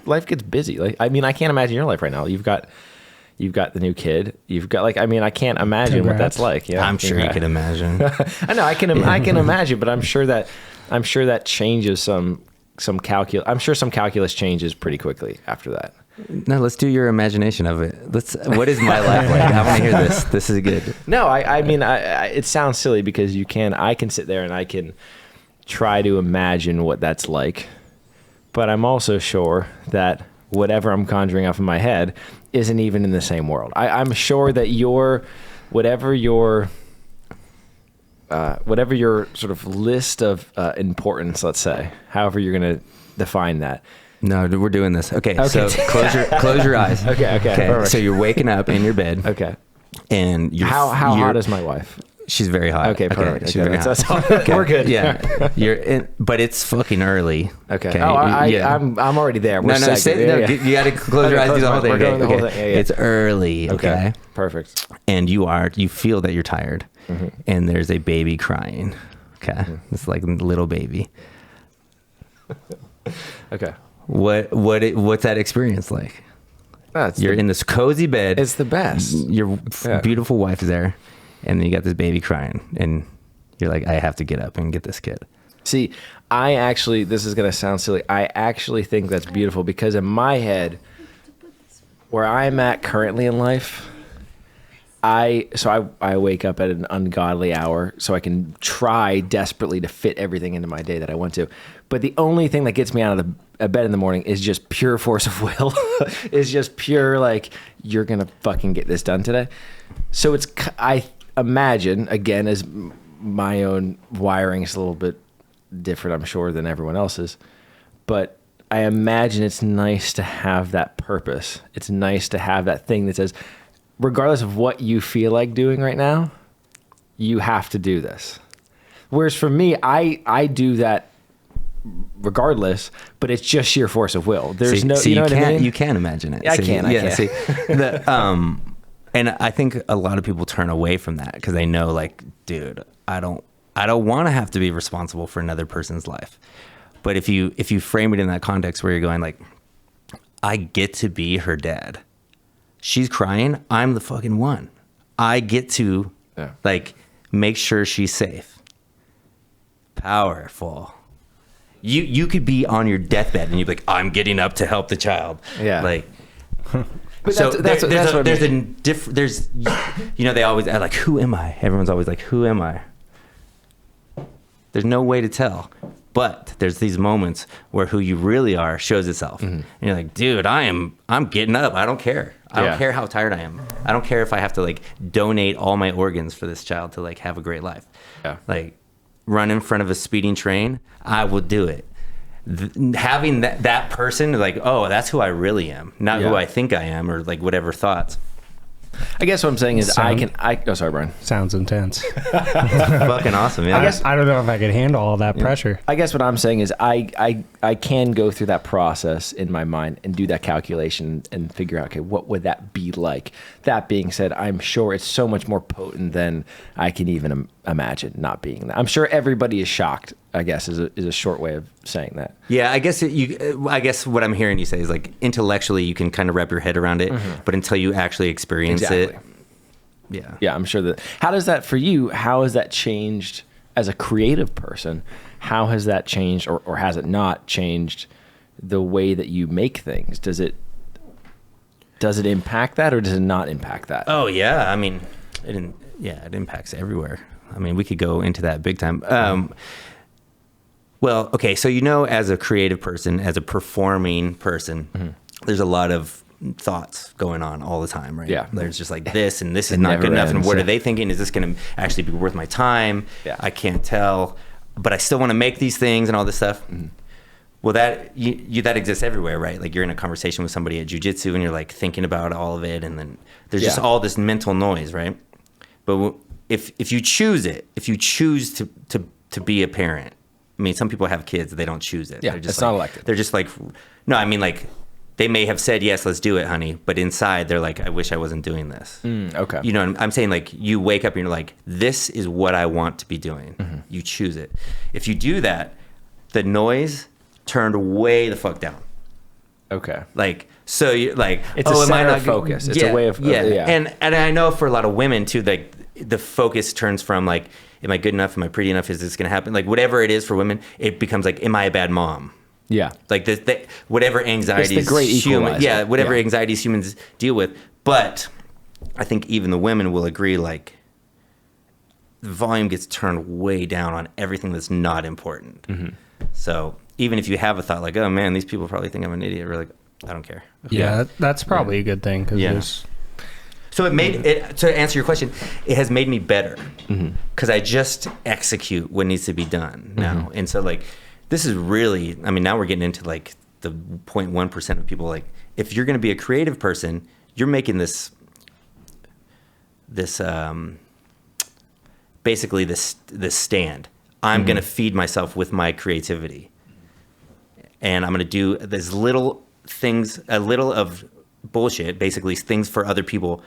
life gets busy. Like, I mean, I can't imagine your life right now. You've got the new kid. You've got I mean, I can't imagine what that's like. Yeah, I'm sure you can imagine. I know I can imagine, but I'm sure that changes some calculus. I'm sure some calculus changes pretty quickly after that. No, let's do your imagination of it. What is my life like? I want to hear this. This is good. No, I mean, it sounds silly because I can sit there and I can try to imagine what that's like, but I'm also sure that whatever I'm conjuring up in my head isn't even in the same world. I'm sure that whatever your sort of list of importance, let's say, however you're going to define that. No, we're doing this. Okay. So close your eyes. Okay. So you're waking up in your bed. Okay. And how hot is my wife? She's very hot. Okay, perfect. She's very hot. Okay. We're good. Yeah. But it's fucking early. Okay. Oh, I'm already there. You got to close your eyes. Do the whole thing. Okay. It's early. Okay. Perfect. And you feel that you're tired, and there's a baby crying. Okay. It's like a little baby. Okay. What's that experience like? You're in this cozy bed. It's the best. Your beautiful wife is there, and then you got this baby crying, and you're like, I have to get up and get this kid. See, this is going to sound silly. I actually think that's beautiful because in my head, where I'm at currently in life, I wake up at an ungodly hour so I can try desperately to fit everything into my day that I want to. But the only thing that gets me out of the bed in the morning is just pure force of will. Is just pure, like, you're going to fucking get this done today. So I imagine, again, as my own wiring is a little bit different, I'm sure, than everyone else's. But I imagine it's nice to have that purpose. It's nice to have that thing that says, regardless of what you feel like doing right now, you have to do this. Whereas for me, I do that regardless, but it's just sheer force of will. There's you know what I mean? You can imagine it. I can. See, and I think a lot of people turn away from that because they know, like, dude, I don't want to have to be responsible for another person's life. But if you frame it in that context where you're going, like, I get to be her dad. She's crying. I'm the fucking one. I get to like make sure she's safe. Powerful. You could be on your deathbed and you'd be like, I'm getting up to help the child. Yeah. Like, but so there's they always ask, like, who am I? Everyone's always like, who am I? There's no way to tell. But there's these moments where who you really are shows itself. And you're like, dude, I'm getting up. I don't care. I don't care how tired I am. I don't care if I have to, like, donate all my organs for this child to, like, have a great life. Yeah. Like, run in front of a speeding train, I will do it. Having that person, like, oh, that's who I really am, not who I think I am, or, like, whatever thoughts. I guess what I'm saying is oh, sorry, Brian. Sounds intense. Fucking awesome, yeah. I don't know if I could handle all that pressure. I guess what I'm saying is I can go through that process in my mind and do that calculation and figure out, okay, what would that be like? That being said, I'm sure it's so much more potent than I can even imagine not being that. I'm sure everybody is shocked, I guess, is a short way of saying that. Yeah, I guess what I'm hearing you say is, like, intellectually you can kind of wrap your head around it, but until you actually experience it. Yeah, I'm sure that. How does that for you? How has that changed as a creative person? How has that changed, or has it not changed the way that you make things? Does it impact that, or does it not impact that? Oh yeah, I mean, it impacts everywhere. I mean, we could go into that big time. Well, okay, so, as a creative person, as a performing person, there's a lot of thoughts going on all the time, right? Yeah. There's just like this, and this is not good enough, and what are they thinking? Is this going to actually be worth my time? Yeah. I can't tell, but I still want to make these things and all this stuff. Well, that exists everywhere, right? Like, you're in a conversation with somebody at jiu-jitsu, and you're, like, thinking about all of it, and then there's just all this mental noise, right? But if you choose to be a parent, I mean, some people have kids, they don't choose it. Yeah, it's not elected. They're just like, no, I mean, like, they may have said, yes, let's do it, honey. But inside, they're like, I wish I wasn't doing this. Okay. I'm saying, like, you wake up and you're like, this is what I want to be doing. You choose it. If you do that, the noise turned way the fuck down. Okay. Like, so you like, it's a center focus. It's a way of, And I know for a lot of women too, like the focus turns from like, am I good enough? Am I pretty enough? Is this going to happen? Like whatever it is for women, it becomes like, am I a bad mom? Yeah. Like whatever anxieties, it's the great equalizer. whatever anxieties humans deal with. But I think even the women will agree, like the volume gets turned way down on everything that's not important. Mm-hmm. So even if you have a thought like, oh man, these people probably think I'm an idiot, we're like, I don't care. Yeah, that's probably a good thing. Cause So it made it, to answer your question, it has made me better because I just execute what needs to be done now. And so like, this is really, I mean, now we're getting into like the 0.1% of people. Like if you're going to be a creative person, you're making this basically this stand. I'm going to feed myself with my creativity. And I'm going to do this little things, a little of bullshit, basically things for other people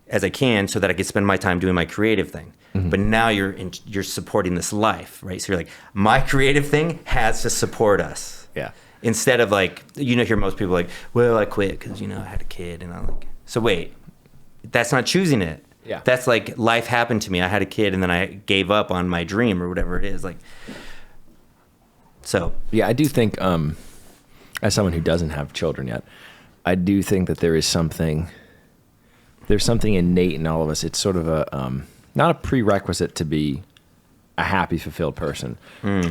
as I can so that I can spend my time doing my creative thing. But now you're supporting this life, right? So you're like, my creative thing has to support us. Yeah. Instead of like, hear most people like, well, I quit because, I had a kid. And I'm like, so wait, that's not choosing it. Yeah. That's like life happened to me. I had a kid and then I gave up on my dream or whatever it is. Like, so. Yeah, I do think, as someone who doesn't have children yet, I do think that there's something innate in all of us. It's sort of a, not a prerequisite to be a happy, fulfilled person,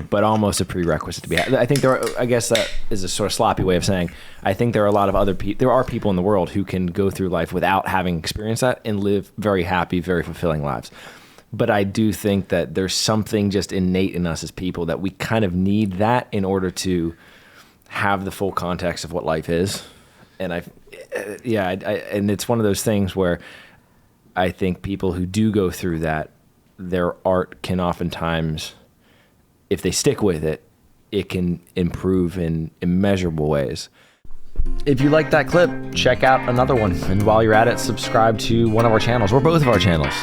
but almost a prerequisite to be. I think I guess that is a sort of sloppy way of saying, I think there are a lot of other people, there are people in the world who can go through life without having experienced that and live very happy, very fulfilling lives. But I do think that there's something just innate in us as people that we kind of need that in order to have the full context of what life is. And and it's one of those things where I think people who do go through that, their art can oftentimes, if they stick with it, it can improve in immeasurable ways. If you like that clip, check out another one. And while you're at it, subscribe to one of our channels or both of our channels.